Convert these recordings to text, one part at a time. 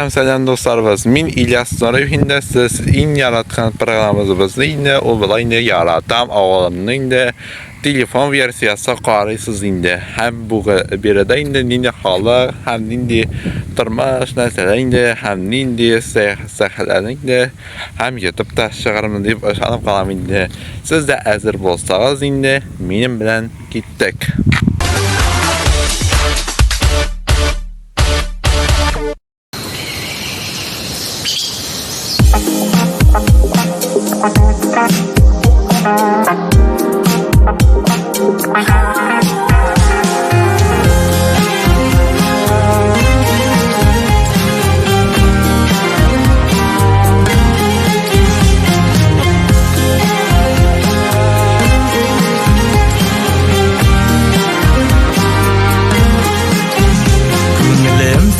Selam dostlarımız, min İlyas Zarif'inde siz in yaratkan programımızda indi, o bula indi yaratam ağalanın indi, telefon versiyası qarısız indi. Hem bu birede indi halı, hem indi tırmaş nesile indi, hem indi səhələrin indi, hem YouTube'da çıkarımını deyip aşanıp qalam indi. Siz de hazır bolsağız indi, benim bilen gittik.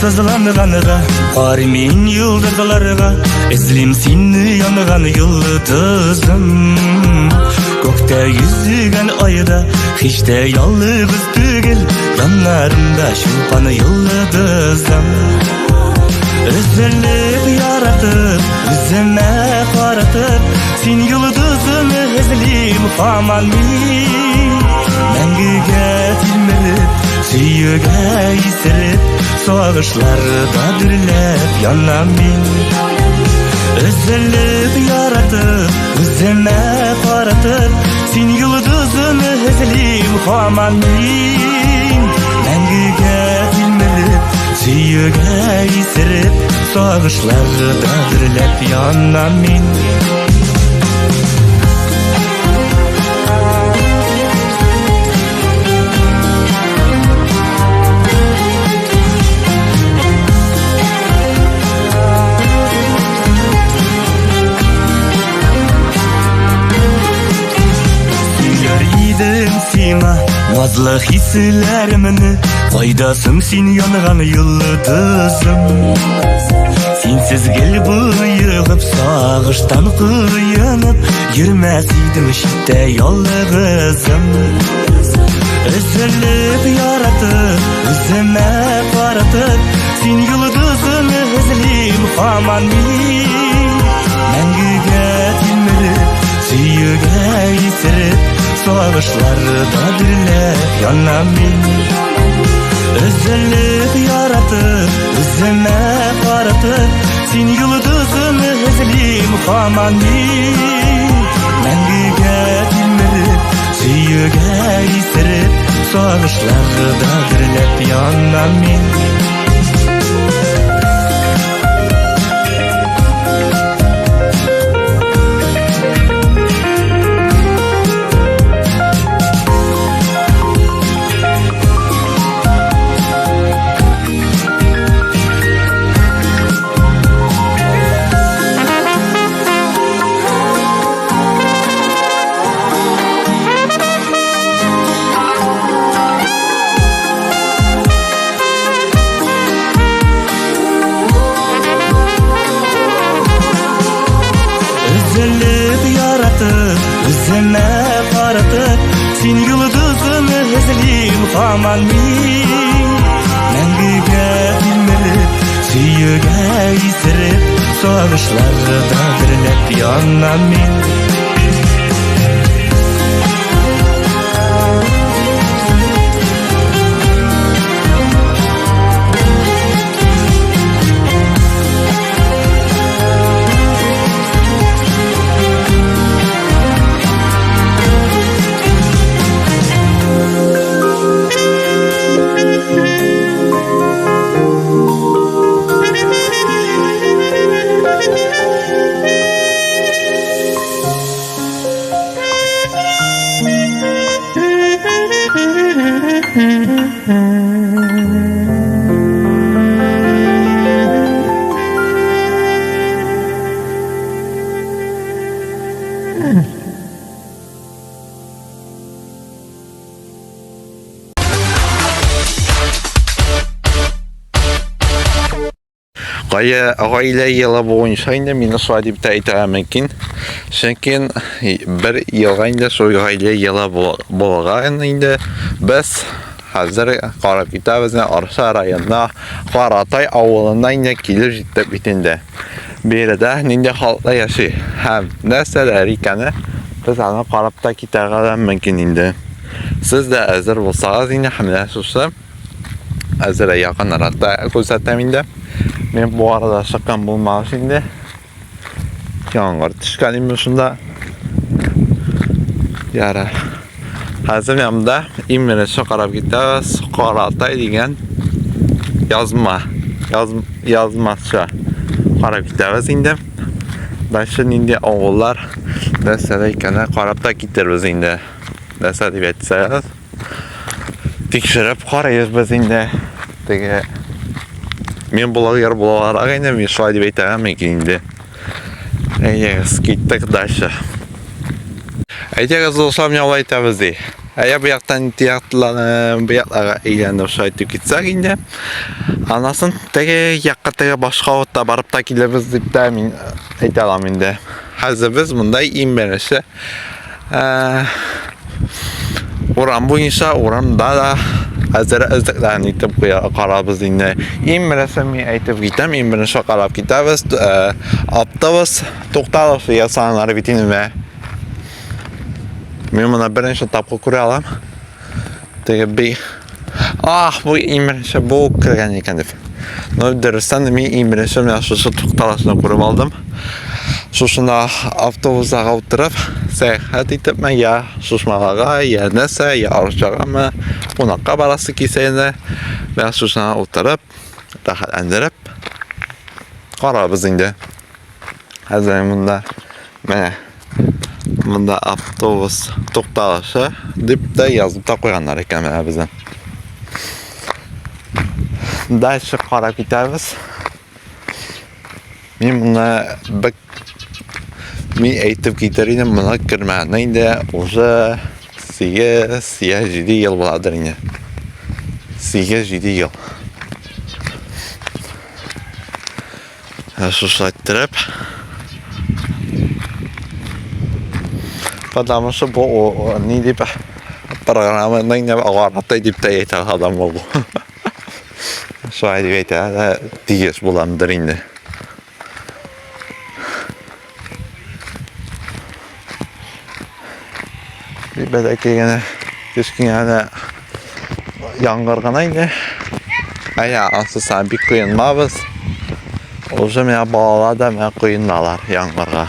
Sızlanğanıga, qarimin yıldızlarıga, izlim seni yanğan yıldızım. Gökte yüzügen ayda, hiçte yalnız tügül, yanlarımda şulpan yıldızım. Üzülüp yaratıp, yüzüme qaratıp, sen yıldızımı izlim haman min. Məngüge tilmirip, süyüge yisirip, soğuşlarda dürlep yanam min. Üzülüp yaratıp, yüzüme qaratıp, sen yıldızımı izlim haman min. Məngüge tilmirip, süyüge yisirip, soğuşlarda dürlep yanam min. Nazlı hislerimini faydasın sen yanğan yıldızım. Sensiz gelbi yığıp sağıştan kıyanıp, yürmesiydim şidde yalnızım. Üzülüp yaratıp, yüzüme qaratıp, sen yıldızımı izlim haman min. Məngüge tilmirip, süyüge yisirip, soğuşlarda dürlep yanam min. Üzülüp yaratıp, yüzüme qaratıp, sen yıldızımı izlim haman min. Məngüge tilmirip, süyüge yisirip, soğuşlarda dürlep yanam min. Üzülüp yaratıp, yüzüme qaratıp, sen yıldızımı izlim haman min. Məngüge tilmirip, süyüge yisirip, soğuşlarda dürlep yanam min. Gaile yılı boyunca indi meni suali bir aytara mümkün. Çünkü bir yılga indi soy gaile yılı bolgan indi biz hazır qarab kitamiz. Arsa rayonuna Qaratay avulundan indi kilir җитеп bitinde. Berdə indi halkla yaşayır. Hem nəsələr ikəni biz ana qarab da kitərgə mümkün indi. Siz de hazır bulsanız indi həmlə susam. Hazıra yakın arada göstərdim indi. Ben bu arada şakan bulmaq şimdi. Yağmur düşkənim şunda. Yara. Hazır yanımda İmrəşə qarab getdik. Qaratay degan yazmaça qarab getdik indi. Başın indi oğullar nəsələ ikəni qarab da getiririz indi. Nəsə deyib etsəyiz. Tekşirib qarayız biz indi. Təgə men blogger bularak indi men şulay deyib etəgəm indi. Eyəz getdik daşı. Aytagız dostlarım yol aytamiz dey. Eğer bu yaktan tiyatlarını bu yaklara eğlendir şahitlik gitsek indi. Anasın tege yakka tege başka otta barıp da gideriz deyip de emin edelim indi. Hazır biz bunda İmrəşə oran bu inşa oran da hazır özlüklerini itib qarabız indi. İmrəşə mi aytib gitem İmrəşə qarab gideriz. Aptavız toxtalıq yasanları bitin ve men buna birinchi tapqa ko'ralam. Tega bir bu İmrəşə bu kirgan ekan deb. Darsdan men İmrəşə men shu to'xtalishni ko'rib oldim. Shunda avtobusga o'tirib sayohat etibman ya Shusmalaga ya nasa ya Archag'ami unaqa barasi kelsa endi men shuna o'tirib rahatlantirib qarabız endi. Hozir bunda mana bunda avtobus to'xtalishi deb de yozib da qo'yganlar ekan mana bizdan. Dashi qarab ketamiz. Men buni men aytib ketarim buni kirmaganda endi o'sha 8-7 yil bo'ladir endi. 8-7 yil. Shu sayttirib Потому что не типа программа не аварата дип тәйт адам бу. Шулай дип әйтә, тигез буламдыр инде. Bir bəlkə yenə kişkinə yangırğana inде. Aya asısan bir qoyunmabız. Oca mənə balalar da mənə qoyunlar yangırğa.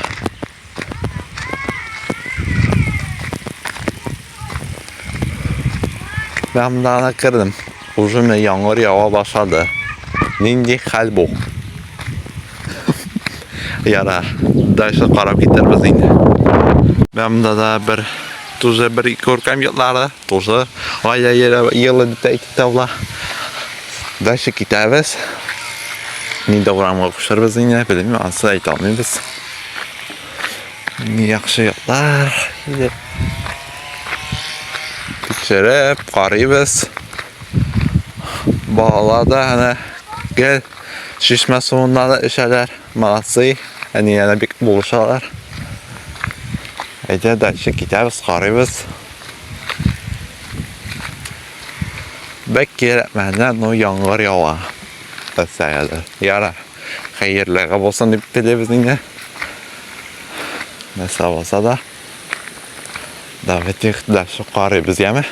Ben bundan kırdım. Uzun ve yağmur yağmaya başladı. Nindi hal bu. Yara. Daşa qarab getirmiz indi. Ben bunda da bir korkam yıllarda. Tuzu. Aya yılı deyip tavla. Daşa gitamiz. Nindi uğramaya koşarız indi. Bilmiyorum. Asıl aytamayız. Yaxşı yıllar. Tekşirib qarayız. Bağlarda hani gel şişme sonunda işələr malatsı. Hani yana bir buluşalar. Ece daşı gideriz qarayız. Belki məndən o yağmur yağar. Bəsəyədir. Yara. Xeyirlərə olsun deyib televizyonda. Mesela olsa da davet daşı qarayız yəmi.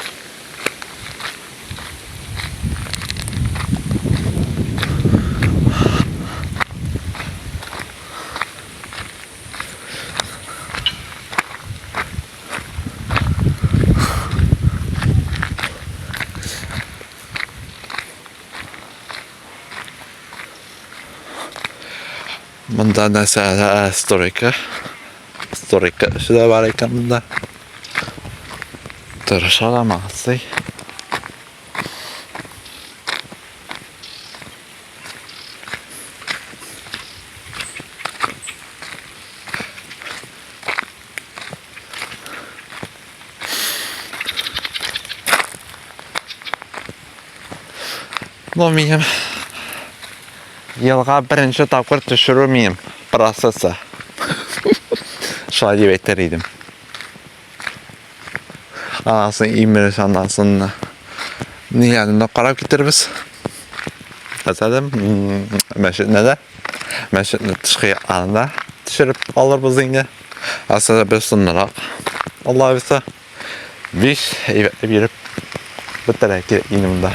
Bunda mesela historika şurada var ekan bunda. Tırışalamazsın. Bu benim yılğa birinci tapqır düşürməyim prosesi. Şöyle deyib etdiriydim. Anasını İmrəşə anasını Niyadında qarab ketirmiz. Masalan, mashinada, mashina tishqi anda tushirib olurmiz endi. Aslida biz sunnaroq. Alloh bilsa, 5 berib bitirak inimda.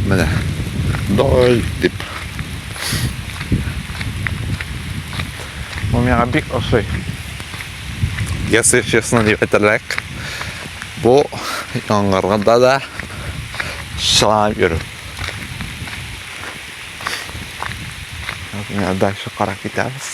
Mana doy deb. Menga bek o'xshay. Yasirchasini deb aytadilar. Bu yong'irg'ida da shilab yurib. Yana shu qarab ketamiz.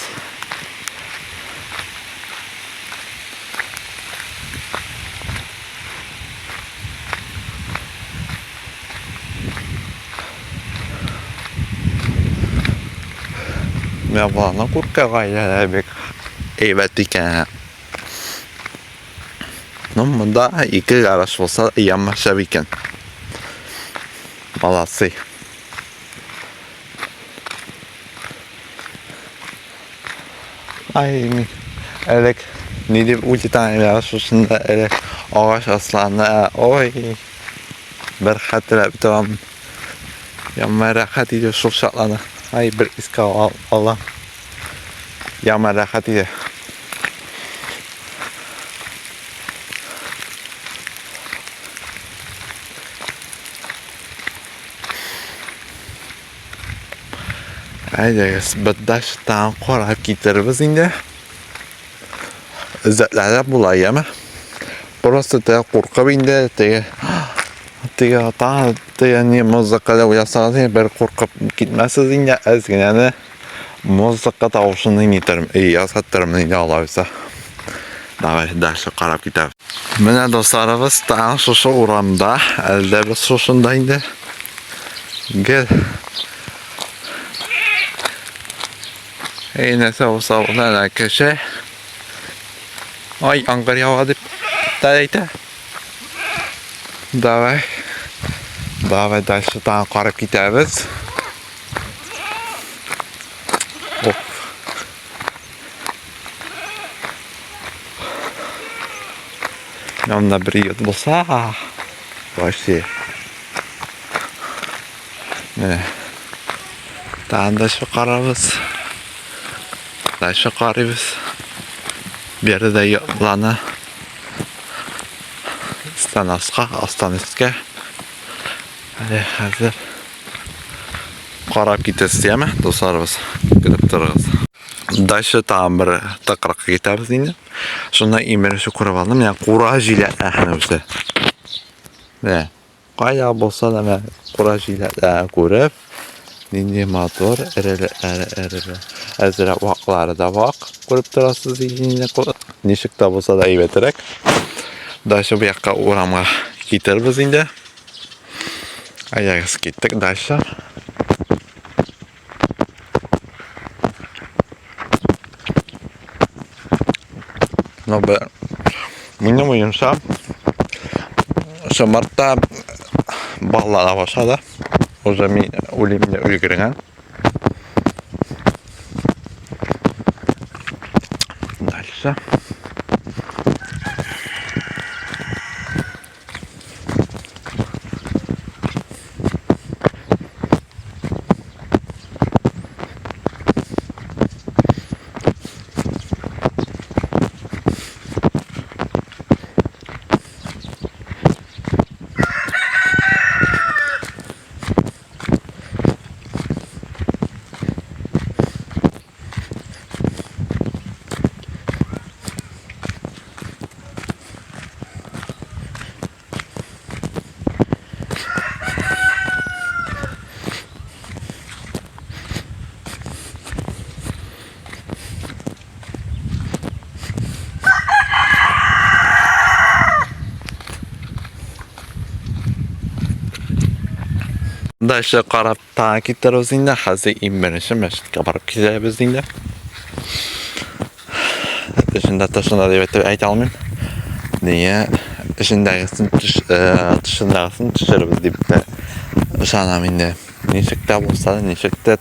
Men bana qo'rqagan bek aybat ekan. Bunda 2 garaş bo'lsa, yamashab ekan. Молодцы. Ay, elek ne deb o'ylayman, shunda elek og'ash aslanni, oy. Bir xatlab tamam. Yamma rahat edi shu shaqlani. Ay, bir iska Allah. Yamma rahat edi. Haydi, birdashdan qarab ketirmiz endi. Izzatlar bo'laymi? Просто qo'rqib endi, ne muziqalar o'ylasangiz bir qo'rqib ketmasiz endi. Ozginani muziqa tovushini yasattirib endi Allohsa. Davay, darsga qarab ketamiz. Mana do'stlarimiz, shu o'ramda, alda biz shunda endi. Gel. Neyse olsa olan arkadaşlar. Ay Ankara hava dip. Dayta. Davay. Davay daşıdan qarab ketamiz. Of. Yanımda bir yurt bo'lsa, boşsi. Mana. Tanda shu qaramiz. Daşa qaraymiz. Bir yerda yo'qlarni Astanasga. Hadi hozir qarab ketasizmi, do'stlarimiz? Kirib turamiz. Daşa tam bir taqriqqa ketamiz endi. Shundan keyin shu ko'rib oldim, ya'ni qurajilar ahli o'zi. Mana qayda bo'lsa da qurajilar ko'rib Ninja motor azra vaqtlarida ko'rib turasiz endi nishikda bo'lsa da aybetrek. Dasha bu yoqqa o'ramga ketirmiz endi. Ayag'iz ketdik dasha. Menga o'yimsam shu marta bog'lara boshladi. Уже men o'limga ulgurgan. Дальше. Daşa qarab ta'kidlarimiz endi hozir inmirishi masjidga borib ketamiz endi. Shunda deb ayta olmayman. Niye? Shundagisini tushundagisini tushirib deb o'shanaman endi. Nechikda bo'lsa, nechikda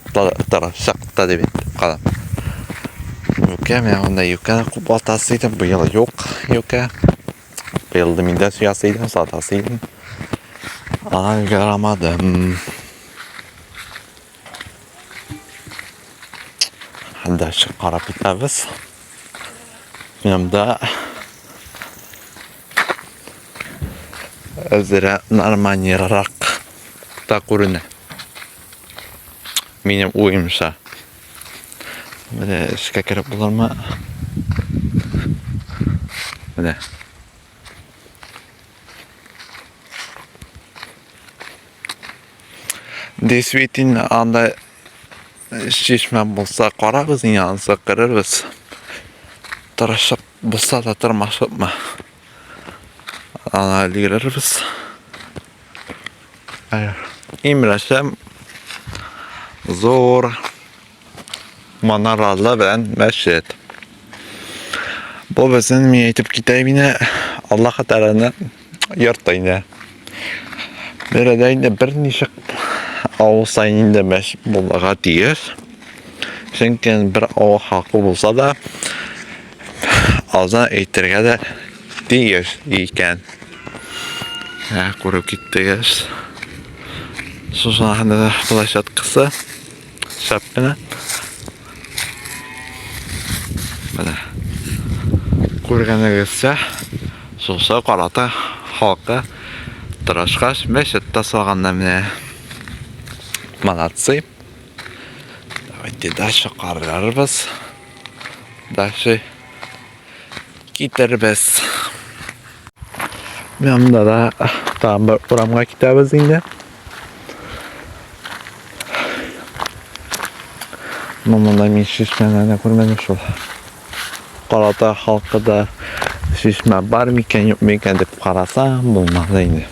tarafshaqda deb qolam. Yüke men onda yüke baltasıydım. Bu yıl yok yüke. Bu yıl da minde suyasıydım, satasıydım. Ana göramadım. Hadi şu kara pitavız. Benim de özüre normal yararak da kurune. Benim uyumsa. Böyle şeker bulur mu? Böyle. Desvetin anda şişme bulsa qarabız yansa qırırız. Tırışıp bulsa da tırmaşıp mı? Analiziririz. İmreşem zor manaralla bilen meşhur. Bu bizim miyetip kitabine Allah Teala'nın yurtayına. Beredeyinde bir nişik olsayında meşbulağa diyor. Çünkü bir o hakkı bulsa da ağzına eğitirge de diyor iken. Kurup gittiyiz. Sonra hani de bulaşat kısa şapkına. Böyle kurganı gitse sonra qarata halka tırışqaş meşette salğanda mene молодцы. Давайте дальше qararız. Dальше giderbiz. Yanımda da tam buramğa kitabız indi. Mamanda men şişmelerini ko'rmadim ol. Qarata halkida şişme bar mikan yo'q mikan deb qarasam bo'lmadi endi.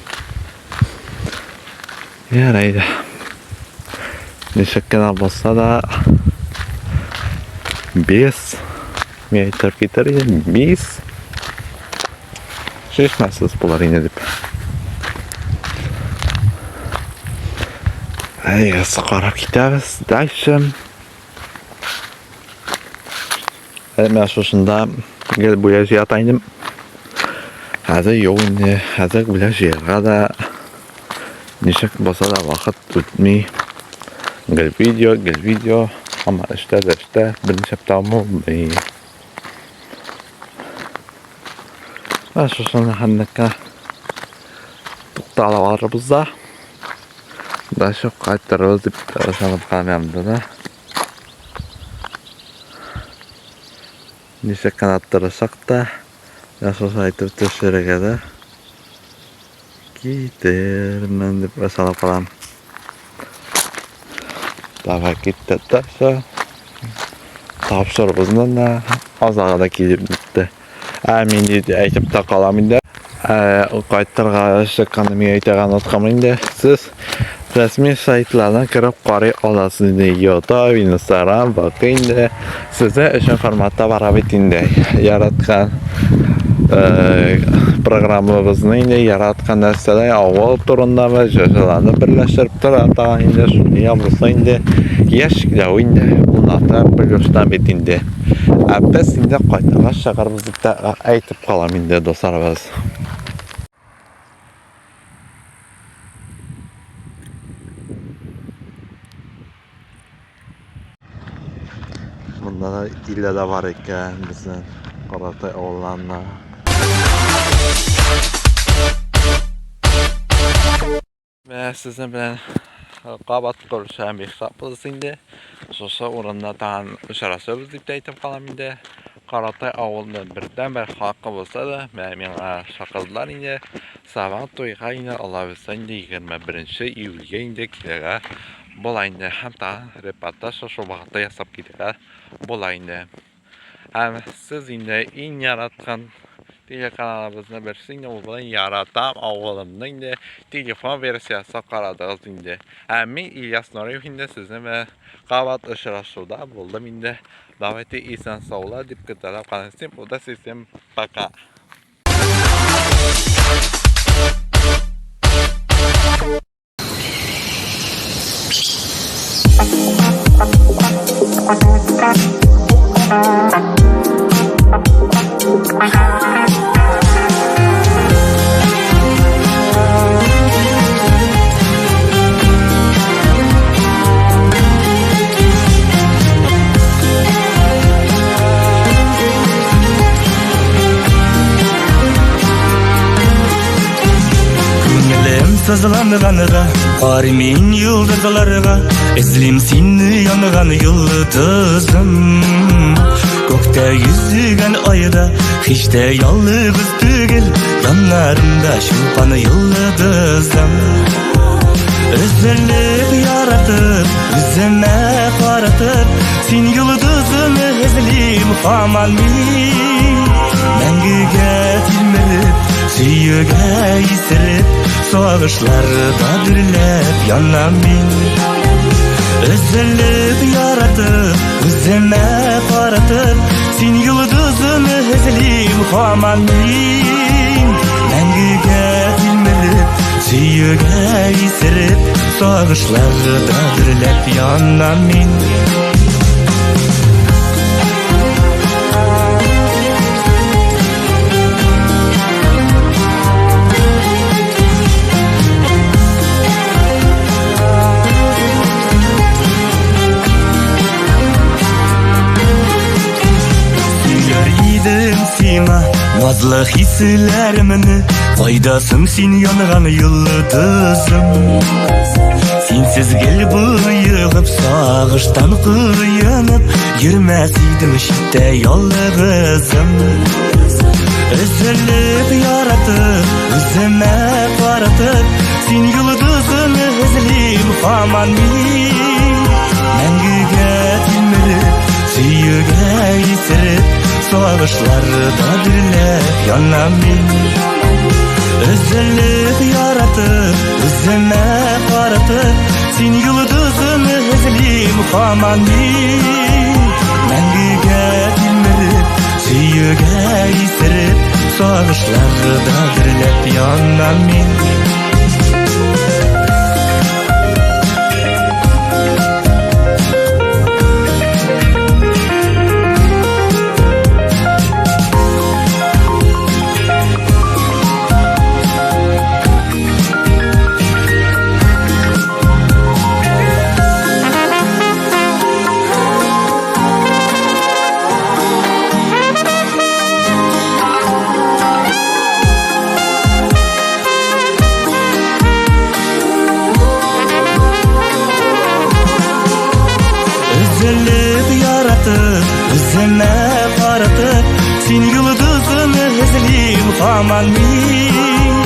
Yaraydi. Nechakana bo'lsa da 5 metr ketardi, 5 şişmesiz bular endi deb. Ay, qarab ketamiz. Dashim. Men şuşunda gel bu yaşı ataydım. Hazır yok indi. Hazır bile şehirga da nişek bolsa da vaqt tutmay. Gel video. Ama işte bir neçe tamam olmayı. Ben şuşunda hannaka tuqtala varımızda. Da şu qaytarız deb sanıp qalmayamdı da. Nişe kanattırasak da yaşasa aytып töşerege de gidermen deb sanıp qalam. Dava gitti da tapşırığımızdan da azağıda kelip bitti. Amin dedi aytып da qalam indi. O qaytarga şaqqanı men aytagan otqam indi. Siz resmi saytlardan kirib qaray olasiz deydi. YouTube, Instagram, bakın size o'sha formatda barabit indi. Yaratgan programmamizni yaratgan narsalar avval turunda va joylarni birlashtirib turadi. Endi shuni yapsa endi yashiklar endi ularda birlashdan bitindi. Biz endi qaytaga shaharmizda aytib qolam endi do'stlarimiz. Bunda da illa da var ekan bizning Qaratay oğlanlar. Ve sizin bilen qabat qurisham hisobimiz indi. So'sa o'rinda tan isharasiz deb aytib qolaman indi. Qaratay ovulida birdan-bir haqqi bo'lsa da, menga shaqildilar indi. Savat to'yga indi Alloh indi 21-iyulga indi kelaga bo'laydi. Hatta reportaj shu vaqtda yasab ketadi. Bo'laydi. Ham siz indi eng yaratgan telekanalimizni bersin u bilan yaratam o'g'limni indi telefon versiyasi qaradingiz indi. Men İlyas Nuriyev indi sizni va qavat uchrashuvda bo'ldim indi. Davati eson sog'lar deb talab qilsam, bu da sizim пока. sızlanğanyga, Qarimin yıldızlarga, Izlim seni yanğan yıldızım. Gökte yüzügen ayda, hiçte yalnız tügil, Yanlarımda şulpan yıldızım. Üzülüp yaratıp, yüzüme qaratıp, Sen yıldızını izlim haman min. Mängüge tilmirip, süýüge ýisirip, Soğuşlarda dürlep yanam min. Üzülüp yaratıp, yüzüme qaratıp, Sen yıldızını izlim haman min. Mängüge tilmirip, süýüge ýisirip, Soğuşlarda dürlep yanam min. Sima, nazlı hislerimini, Faydasın sen yanğan yıldızım. Sensiz gelip yığıp, sağıştan kıyanıp, Yürmesiydim şitte yalnızım. Üzülüp yaratıp, yüzüme qaratıp, Sen yıldızını izlim haman min. Mängüge tilmirip, süýüge ýisirip, Soğuşlarda dürlep yanam min. Üzülüp yaratıp, yüzüme qaratıp, Sen yıldızını izlim haman min. Mängüge tilmirip, süýüge ýisirip, Soğuşlarda dürlep yanam min. Üzülüp yaratıp, yüzüme qaratıp, Sen yıldızını izlim haman min.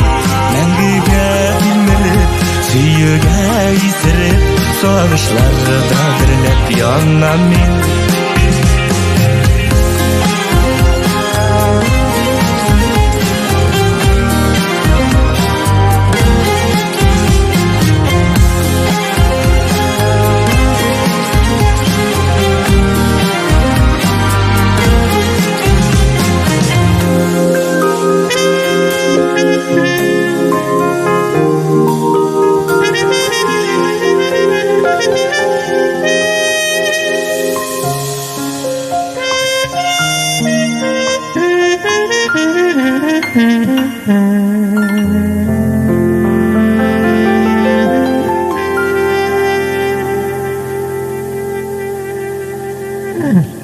Mängüge tilmirip, süýüge ýisirip, Soğuşlarda dürlep yanam min. Mm-hmm.